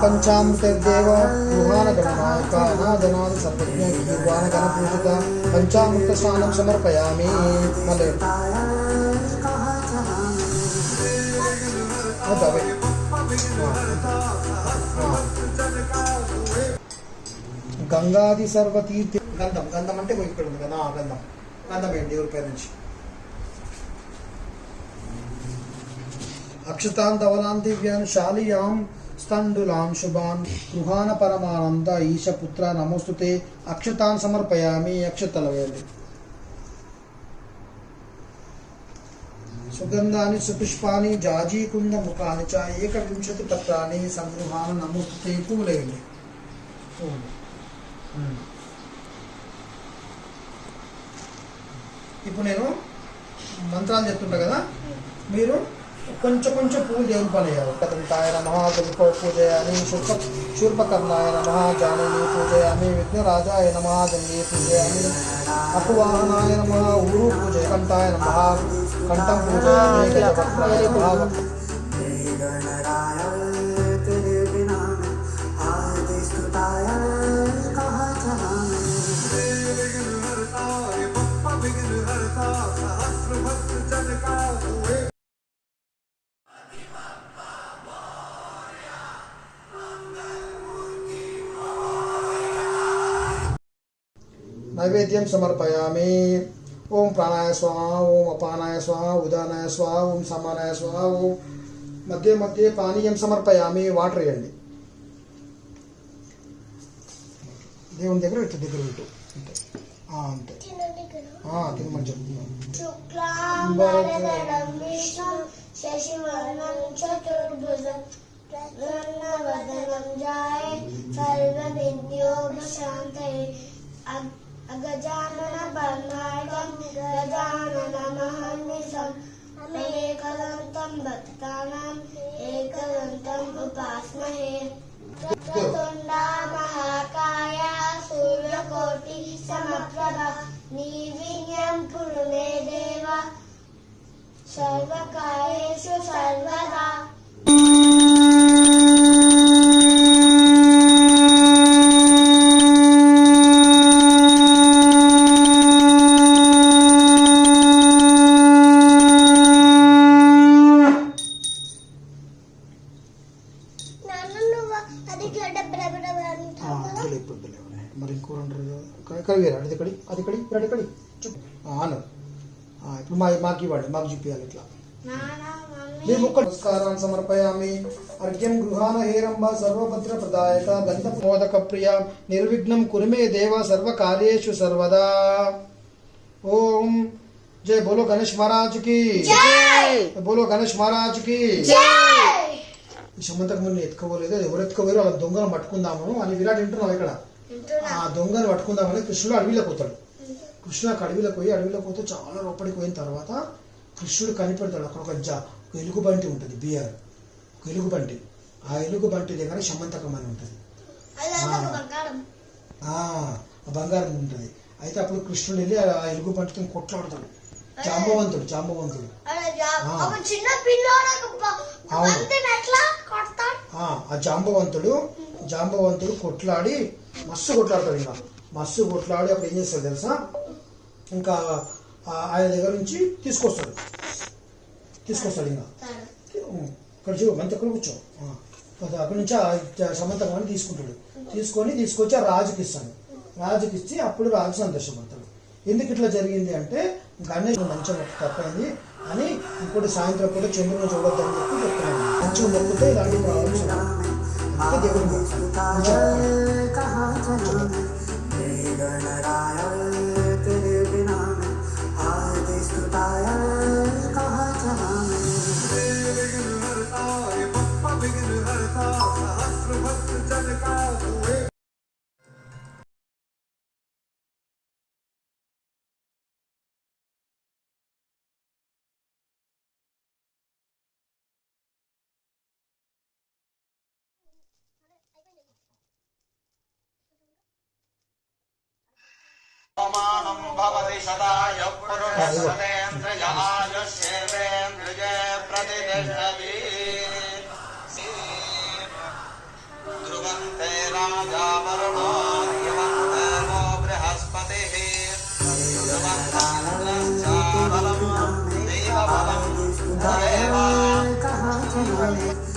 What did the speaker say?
పంచామృతర్దేవ గృహాన గణనాయక అనాదనాది సర్వజ్ఞ గీర్వాణ గణ పూజిత పంచామృత స్నానం సమర్పయామి. మళ్ళీ గంగాది సర్వతీర్థ గంధం. గంధం అంటే ఇక్కడ ఉంది కదా, గంధం. గంధం ఏంటి దేవుడి పేరు నుంచి. అక్షతాన్ ధవలాన్ దివ్యాన్ శాలియాం స్థండులాం శుభాన్ గృహాన పరమానంద ఈశపుత్ర నమోస్తుతే. అక్షతాన్ సమర్పయామి. అక్షతల వేలి సుగంధాని సుపుష్పాని జాజీకుంద ముఖాని చ ఏకవింశతి పత్రాన్ని సంగృహాన నమోస్తుతే. పువ్వులేయండి. ఇప్పుడు నేను మంత్రాలు చెప్తుంటా కదా, మీరు కొంచెం కొంచెం పువ్వులు దేవుని పని చేయాలి. కదంతాయ నమః గణపో పూజయామి, శూర్పకర్ణాయ నమః జానని పూజయామి, విఘ్నరాజాయ నమః గంగే పూజయామి, అపవాహనాయ నమః ఊరు పూజ, కంఠాయ నమః కంఠం పూజయామి, గజవక్త్రాయ నమః. నైవేద్యం సమర్పయామి. ఓం ప్రాణాయ స్వాహ, ఓం అపానాయ స్వాహ, ఉదానాయ స్వాహ, ఓం సమానాయ స్వాహ, ఓం మధ్య మధ్య పానీయం సమర్పయామి. వాటర్ వేయండి దేవుని దగ్గర, ఇటు దగ్గర ఇటు అంతే అంతే తినమని చెప్తున్నాను. గజానన పద్మార్గం గజానన మహర్నిశం అనేకదంతం భక్తానాం ఏకదంతం ఉపాస్మహే. వక్రతుండా మహాకాయ సూర్యకోటి సమప్రభ నిర్విఘ్నం కురు మే దేవ సర్వకార్యేషు సర్వదా. మరి ఇంకో కడిగారు అది కడి అది కడి రెడీ కడి ఆను. ఇప్పుడు మాకు ఇవ్వండి, మాకు చూపించాలి ఇట్లా. నమస్కారాన్ని సమర్పయామి. అర్ఘ్యం గృహాన హేరంబ సర్వభద్ర ప్రదాయక గంధ మోదక ప్రియ నిర్విఘ్నం కురుమే దేవ సర్వకార్యేషు సర్వదా. ఓం జై బోలో గణేష్ మహారాజ్ కి, బోలో గణేష్ మహారాజ్ కి. సమంతకు ముందు ఎత్తుకోలేదు, ఎవరు ఎత్తుకోలేరు, వాళ్ళ దొంగను పట్టుకుందాము అని విరాట్ వింటున్నాం ఇక్కడ. ఆ దొంగను పట్టుకుందామని కృష్ణుడు అడవిలోకి పోతాడు. కృష్ణుడు అడవిలోకి పోతే చాలా లోపలికి పోయిన తర్వాత కృష్ణుడు కనిపెడతాడు. అక్కడ ఒక ఎలుగుబంటి ఉంటుంది, బియర్ ఒక ఎలుగుబంటి. ఆ ఎలుగుబంటి దగ్గర సమంతకం అని ఉంటుంది, ఆ బంగారం ఉంటుంది. అయితే అప్పుడు కృష్ణుడు వెళ్ళి ఆ ఎలుగుబంటితో కొట్లాడతాడు. జాంబవంతుడు ఆ జాంబవంతుడు కొట్లాడి మస్తు కొట్లాడతాడు. ఇంకా మస్తు కొట్లాడి అప్పుడు ఏం చేస్తాడు తెలుసా, ఇంకా ఆయన దగ్గర నుంచి తీసుకొస్తాడు. ఇంకా ఇక్కడ చూ మంచి ఎక్కడ కూర్చో. అక్కడి నుంచి సమంతకాన్ని తీసుకొచ్చి ఆ రాజుకి ఇస్తాడు. రాజుకి ఇచ్చి అప్పుడు రాజు సంతోషపడతాడు. ఎందుకు ఇట్లా జరిగింది అంటే గణేష్ మంచిగా తప్పైంది అని ఇంకోటి సాయంత్రం పూట చంద్రుని చూడొద్దని చెప్పి చెప్తున్నాను. మంచిగా మొక్కుతే ఇలాంటి ప్రాబ్లమ్స్ అందుకే దేవుడు मानं भवति शताय पुरुषस्तेन्द्रिय आयुष्येवेन्द्रिये प्रतिष्ठति శరణం